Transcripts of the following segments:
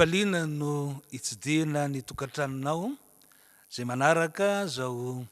fifaliana no itsidina ny tokantranonao zay manaraka zao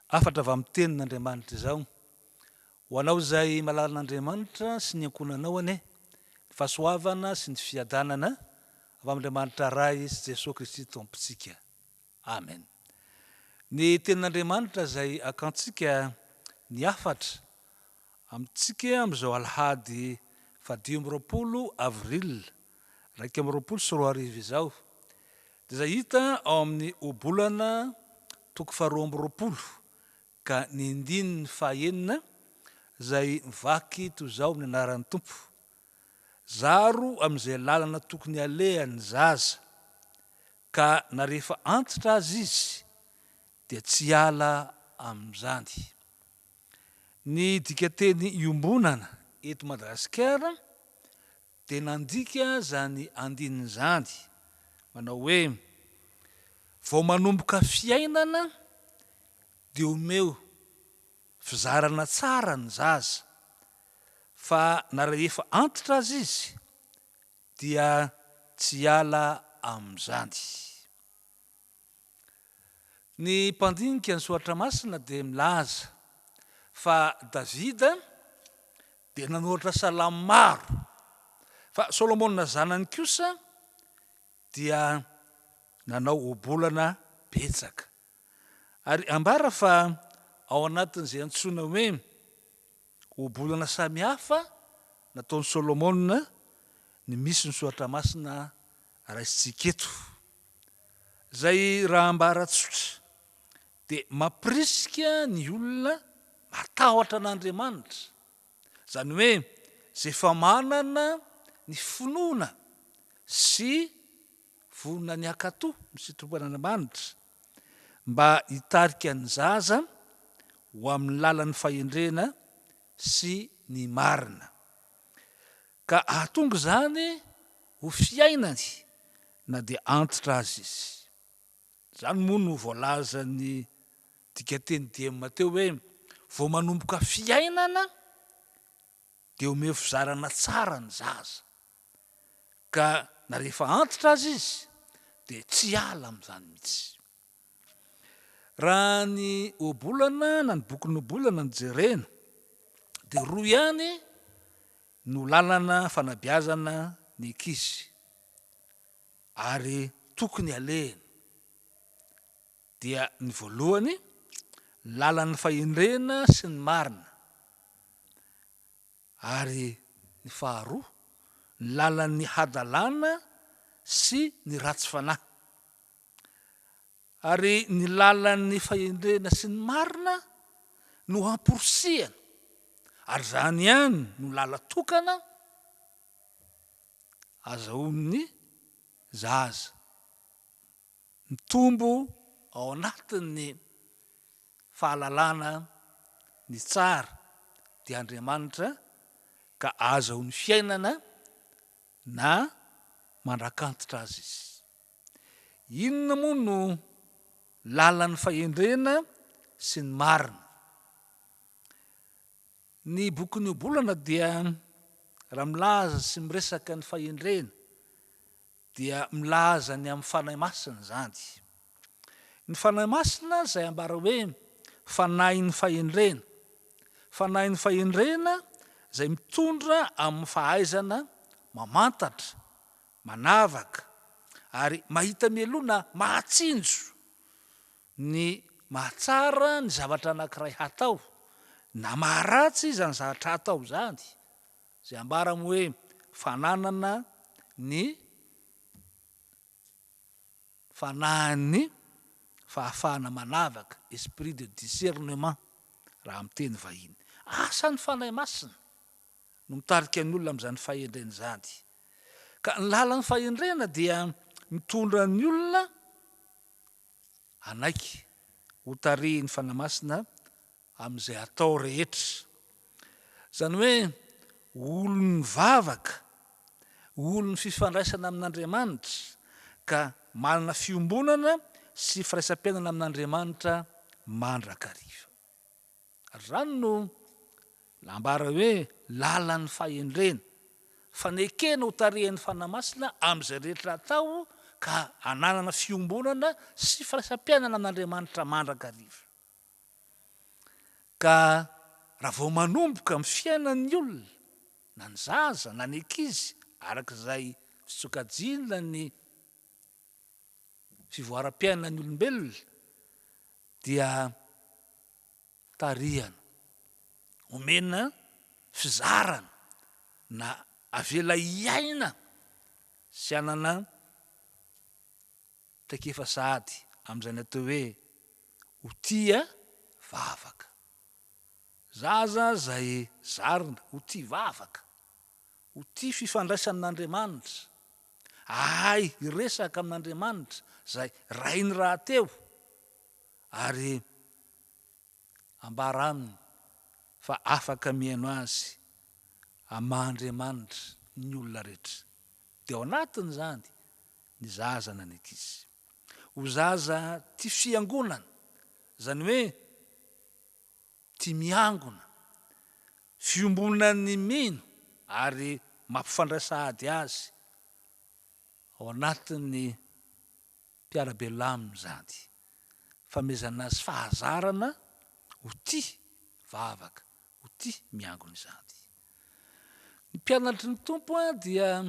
afatra avy amin'ny tenin'Andriamanitra izao. Ho anao zay malala an'Andriamanitra sy ny ankonanao ane, ny fahasoavana sy ny fiadanana avy amin'Andriamanitra ray sy Jesosy Kristy Tompontsika. Amen. Ny tenin'Andriamanitra zay akantsika ny Hafatra amintsika amin'izao Alahady 20 Avril 2024 izao. Dia zay hita ao amin'ny Ohabolana 12 ka ny andininy fahaenina zay mivaky toy izao amin'ny anaran'ny Tompo. Zaro amin'izay lalana tokony halehany zaza, ka na rehefa antitra azy izy dia tsy hiala amin'izany. Ny dikateny iombonana eto Madagasikara dia nandika zany amin'izany, manao hoe vao manomboka fiainana dia omeo fizarana tsara ny zaza, fa na rehefa antitra azy izy dia tsy hiala amin'izany. Ny mpandinika ny soratra masina dia milaza fa Davida dia nanoratra salamo maro, fa Solomona zanany kosa dia nanao ohabolana betsaka. Ary ambara fa ao anatin'izay antsoina hoe ohabolana samihafa nataon'i Solomona ny misy ny soratra masina raisitsika eto. Zay raha ambara tsotra dia mampirisika ny olona matahotra an'Andriamanitra, zany hoe zay efa manana ny finoana sy vonona ny akatoa misitrom-pan'Andriamanitra mba hitarika ny zaza ho amin'ny lalan'ny fahendrena sy ny marina, ka ahatonga zany ho fiainany na dia antitra azy izy. Zany moa no voalaza ny dikateny DIEM teo hoe vao manomboka fiainana dia omeo fizarana tsara ny zaza, ka na rehefa antitra azy izy dia tsy hiala amin'izany mihitsy. Raha ny ohabolana na ny boky ny ohabolana ny jerena dia roa ihany no lalana fanabeazana ny ankizy ary tokony halehany. Dia ny voalohany lalan'ny fahendrena sy ny marina, ary ny faharoa lalan'ny hadalana sy ny ratsy fanahy. Ary ny lalan'ny fahendrena sy ny marina no hamporisihana, ary zany ihany no lala tokana azahoan'ny zaza mitombo ao anatin'ny fahalalana ny tsara dia Andriamanitra, ka azahoan'ny fiainana na mandrakantitra azy izy. Inona moa no lalan'ny fahendrena sy ny marina? Ny boky ny ohabolana dia raha milaza sy miresaka ny fahendrena dia milaza ny amin'ny fanahy masina zany. Ny fanahy masina zay ambara hoe fanahin'ny fahendrena, fanahin'ny fahendrena zay mitondra amin'ny fahaizana mamantatra, manavaka ary mahita mielona mahatsinjo ny mahatsara ny zavatra anankiray hatao na maharatsy izany zavatra hatao zany, zay ambara hoe fananana ny fanahiny fahafahana manavaka, esprit de discernement raha amin'ny teny vahiny. Asan'ny fanahy masina no mitarika ny olona amin'izany fahendrena zany. Ka ny lalan'ny fahendrena dia mitondra ny olona anaiky ho tarihin'ny fanahy masina amin'izay atao rehetra. Zany hoe olony mivavaka, olony fifandraisana amin'Andriamanitra, ka manana fiombonana sy firaisam-piainana amin'Andriamanitra mandrakariva. Ary zany no lambara hoe lalan'ny fahendrena fanekena ho tarehan'ny fanamasina amin'izay rehetra atao ka ananana fiombonana sy firaisam-piainana amin'Andriamanitra mandrakariva. Ka raha vao manomboka amin'ny fiainan'ny olona na ny zaza na ny ankizy arak'izay fitsokajiana ny fivoaram-piainan'ny olombelona dia tarihana omena fizarana na avela iaina sy anana traikefa sady amin'izay atao hoe ho tia vavaka. Zaza zay zarina ho tia vavaka, ho tia fifandraisan'Andriamanitra, ahay iresaka amin'Andriamanitra zay rainy rahateo ary ambara aminy fa afaka miaino azy amahandriamanitra ny olona rehetra. Dia ao anatiny zany ny zaza na ny ankizy. Ho zaza tia fiangonana, zany hoe tia miangona, fiombonan'ny MINO ary mampifandray sahady azy ao anatin'ny mpiara-belamina zany, famezana azy fahazarana ho tia vavaka, ho tia miangona izany. Ny mpianatry ny tompo dia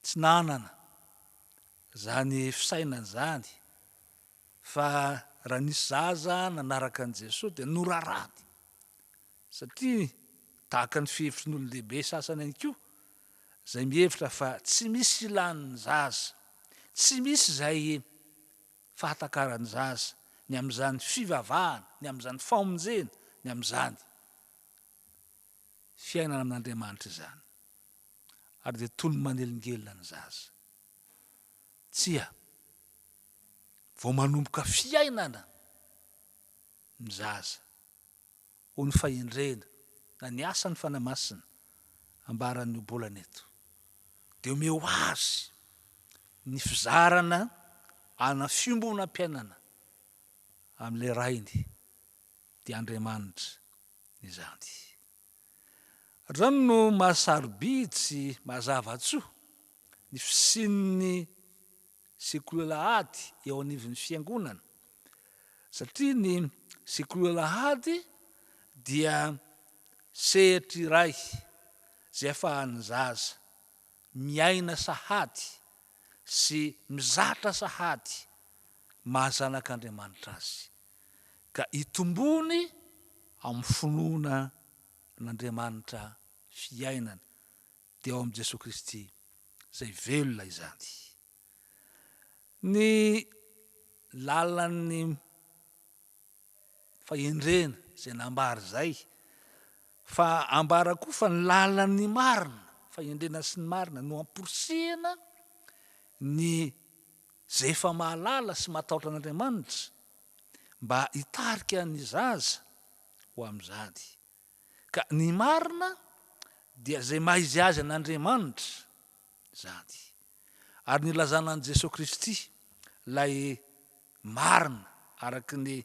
tsy nanana zany fisainana zany fa raha nisy zaza nanaraka an' Jesosy dia norarady, satria tahaka ny fihevitry ny olon-dehibe sasany ihany koa zay mihevitra fa tsy misy ilan'ny zaza, tsy misy zay fahatakarany zaza ny amin'izany fivavahana, ny amin'izany famonjena, ny amin'izany fiainana amin'Andriamanitra izany. Ary dia toy ny manelingelina ny zaza. Tsia vao manomboka fiainana ny zaza ho ny fahendrena na ny asan'ny fanamasina ambaran'ny Ohabolana eto, dia omeo azy ny fizarana ana fiombonam-piainana amin'ilay rainy dia Andriamanitra izany. Rano no mahasarobidy mazava-tsoa ny fisian'ny sekoly Alahady eo anivon'ny fiangonana, satria ny sekoly Alahady dia sehatra iray zay ahafahan'ny zaza miaina sahady sy mizatra sahady mahazanak'Andriamanitra azy, ka itombony amin'ny finoana n'Andriamanitra fiainana dia ao amin'i Jesosy Kristy zay velona izany. Ny lalan'ny fahendrena zay nambara zay, fa ambara koa fa ny lalan'ny marina, fahendrena sy ny marina no amporisihana ny zay efa mahalala sy matahotra an'Andriamanitra mba hitarika ny zaza ho amin'izany. Ka ny marina dia zay maizy azy an'Andriamanitra zany. Ary nilazana an'i Jesosy Kristy lay marina araky ny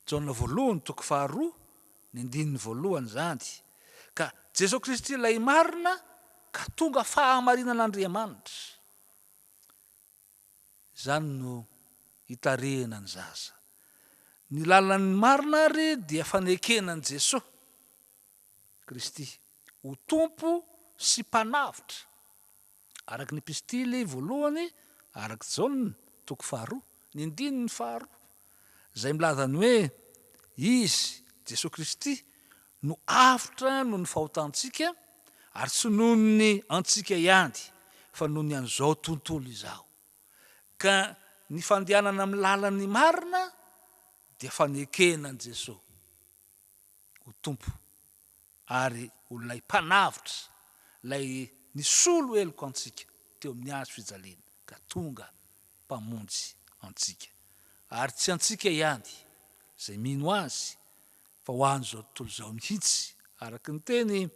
Jaona voalohany toko 2 ny 2 zany. Ka Jesosy Kristy lay marina ka tonga fahamarinan'Andriamanitra. Zany no hitarehana ny zaza. Ny lalan'ny marina ary dia fanekenan'i Jesosy Kristy ho tompo sy mpanavitra araky ny epistily voalohany araky Jaona toko 2 ny 2 zay milaza ny hoe izy Jesosy Kristy no avitra noho ny fahotantsika, ary tsy noho ny antsika ihany fa noho ny an'izao tontolo izao. Ka ny fandehanana amin'ny lalan'ny marina dia fanekenan'i Jesosy ho tompo ary ho lay mpanavitra, lay nisolo eloko antsika teo amin'ny hazo fijaliana ka tonga mpamonjy antsika. Ary tsy antsika ihany zay mino azy fa ho an'izao tontolo izao mihitsy, araky ny teny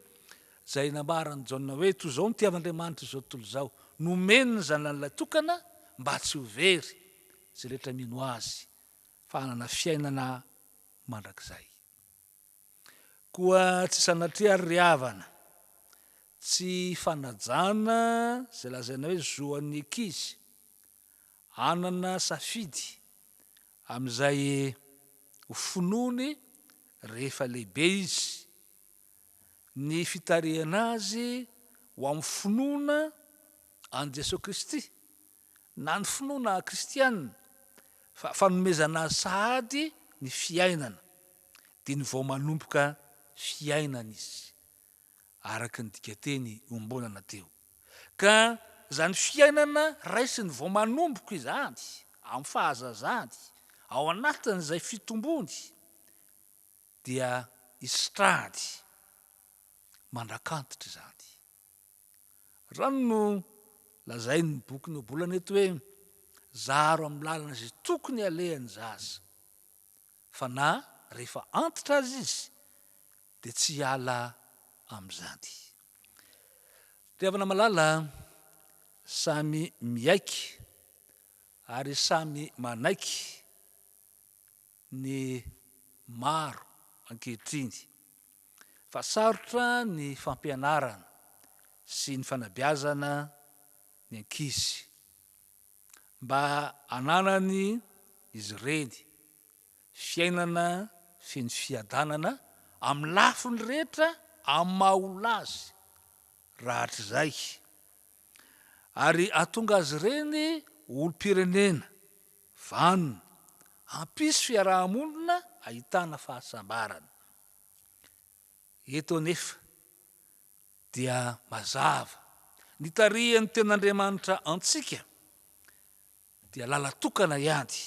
zay nambaran'i Jaona hoe toy izao nitiavan'Andriamanitra izao tontolo izao, nomeny ny zanan'ilay tokana mba tsy ho very zay rehetra mino azy fa hanana fiainana mandrakizay. koa tsy sanatria ryhavana tsy fanajana zay lazaina hoe zoan'ny ankizy anana safidy amin'izay ho finoany rehefa lehibe izy ny fitarihana azy ho amin'ny finoana an Jesosy Kristy na ny finoana kristianina fa fanomezana azy sahady ny fiainana dia ny vao manomboka fiainana izy araka ny dikateny ombonana teo ka zany fiainana raisy ny vao manomboka izany amin'ny fahazazany ao anatin'izay fitombony dia istrady mandrakantitra izany rano no lazay ny boky ny Ohabolana eto hoe Zaro amin'ny lalana izay tokony halehany zaza fa na rehefa antitra azy izy dia tsy hiala amin'izany. Ry havana malala samy miaiky ary samy manaiky ny maro ankehitriny fa sarotra ny fampianarana sy ny fanabeazana ny ankizy mba ananany izy ireny fiainana feno fiadanana amin'ny lafiny rehetra amin'ny maha-olona azy rahatr'izay ary atonga azy ireny olom-pirenena vanona hampisy fiarahamonina ahitana fahasambarana. Eto anefa dia mazava ny tarihan'ny ten'Andriamanitra antsika dia lalatokana ihany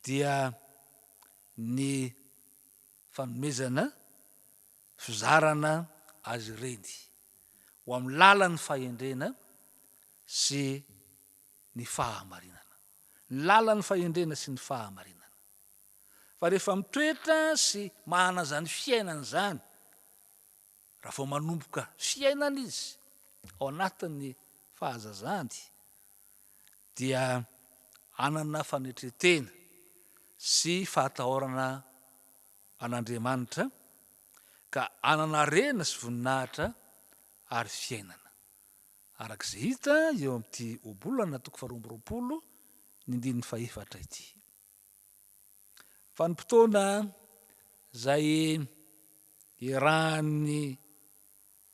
dia ny fanomezana fizarana azy ireny ho amin'ny lalan'ny fahendrena sy ny fahamarinana, ny lalan'ny fahendrena sy ny fahamarinana. Fa rehefa mitoetra sy mahana zany fiainana zany raha vao manomboka fiainana izy ao anatin'ny fahazazany dia anana fanetretena sy fahatahorana an'Andriamanitra ka anana rena sy voninahitra ary fiainana arak'izay hita eo amin'ity Ohabolana toko 12:1 ity. Fa ny fotoana zay irahan'ny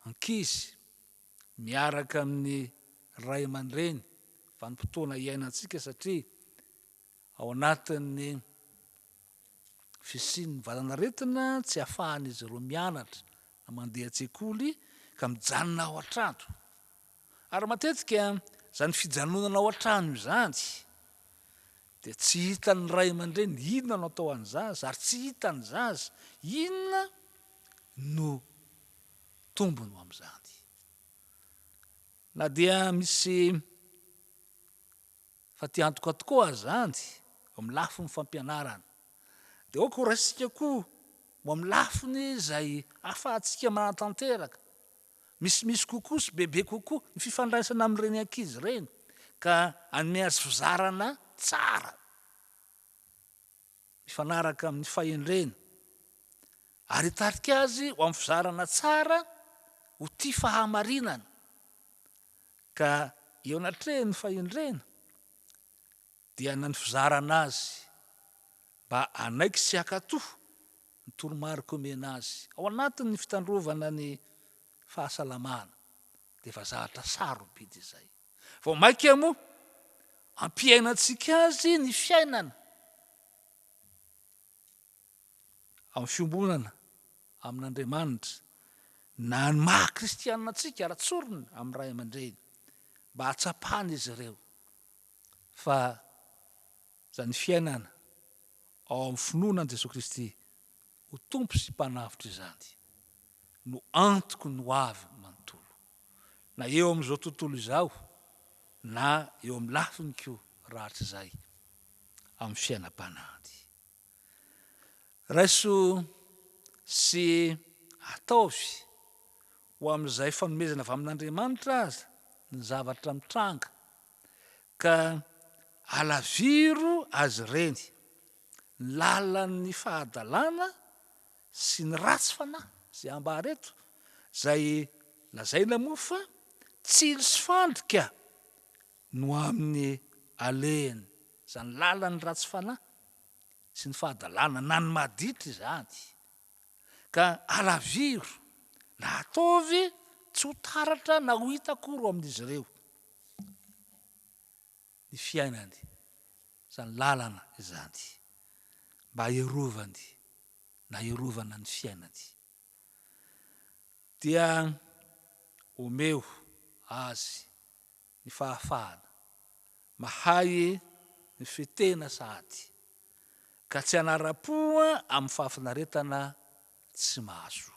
ankizy miaraka amin'ny ray aman-dreny vanim-potoana iainantsika satria ao anatin'ny fisian'ny valanaretina tsy ahafahan'izy ireo mianatra na mandeha an-tsekoly ka mijanona ao an-trano ary matetika zany fijanonana ao an-trano izany dia tsy hitan'ny ray aman-dreny inona no atao an'ny zaza ary tsy hitany zaza inona no tombony amin'izany na dia misy fatiantoka tokoa zany amin'ny lafiny fampianarana dia ao koa raisika koa ho amin'ny lafiny izay ahafahantsika manatanteraka misy kokoa sy bebe kokoa ny fifandraisana amin'ireny ankizy ireny ka anome azy fizarana tsara mifanaraka amin'ny fahendrena ary hitarika azy ho amin'ny fizarana tsara ho tia fahamarinana ka eo anatrehany fahendrena dia na ny fizarana azy mba anaiky sy hakatoho ny toromarika omena azy ao anatin'ny fitandrovana ny fahasalamana dia efa zahatra sarobidy izay vao maika moa ampiainantsika azy ny fiainana amin'ny fiombonana amin'Andriamanitra na ny maha-kristianina antsika ara-tsorona amin'ny ray aman-dreny mba hatsapahana izy ireo fa zany fiainana ao amin'ny finoana an' Jesosy Kristy ho tompo sy mpanavitra izany no antoko no avy manontolo na eo amin'izao tontolo izao na eo amin'ny lafiny koa rahatr'izay amin'ny fiainam-panahdy. Raiso sy ataovy ho amin'izay fanomezana avy amin'Andriamanitra aza ny zavatra mitranga ka alaviro azy ireny ny lalan'ny fahadalana sy ny ratsy fanahy zay ambareto zay lazaina moa fa tsilo sy fandrika no amin'ny alehany zany lalany ratsy fanahy sy ny fahadalana na ny maditra izany ka alaviro na ataovy tsy ho taratra na ho hitakory amin'izy ireo ny fiainany zany lalana izany mba hierovany na hierovana ny fiainany dia omeo azy ny fahafahana mahay ny fitena sady ka tsy hanara-poa amin'ny fahafinaretana tsy mahazo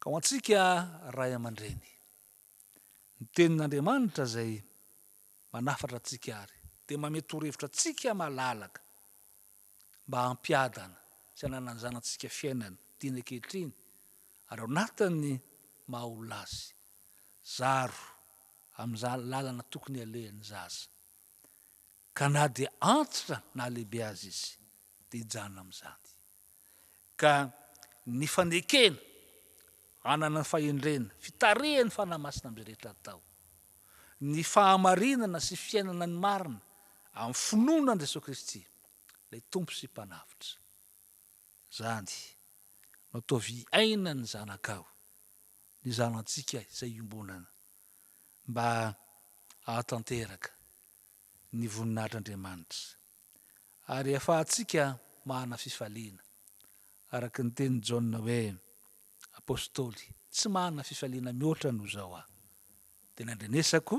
ka ho antsika ray aman-dreny ny tenin'Andriamanitra zay manafatra antsika ary dia mametorohevitra antsika malalaka mba hampiadana sy hanananjana antsika fiainana tiana ankehitriny ary ao anatin'ny mahaolona azy zaro amin'izany lalana tokony alehany zaza ka na dia antitra na lehibe azy izy dia hijanona amin'izany ka ny fanekena hanana ny fahendrena fitarihany fanahy masina amin'izay rehetra atao ny fahamarinana sy fiainana ny marina amin'ny finoana an'i Jesosy Kristy ilay tompo sy mpanavitra zany no atao viaina ny zanakao ny zanantsika izay iombonana mba ahatanteraka ny voninahitr'Andriamanitra ary ahafahantsika mahana fifaliana araka ny teny Jaona hoe apôstôly tsy mahana fifaliana mihoatra no zao aho dia nandrenesako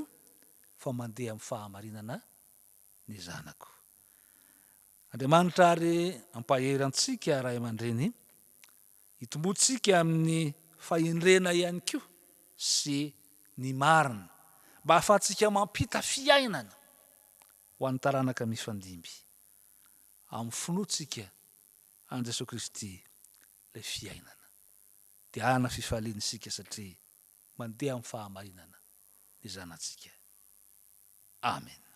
fa mandeha amin'ny fahamarinana ny zanako. Andriamanitra ary ampahery antsika ray aman-dreny hitombotsika amin'ny fahendrena ihany koa sy ny marina mba ahafahantsika mampita fiainana ho an'ny taranaka mifandimby amin'ny finoantsika an' Jesosy Kristy ilay fiainana dia hana fifaliana isika satria mandeha amin'ny fahamarinana ny zanantsika. Amen.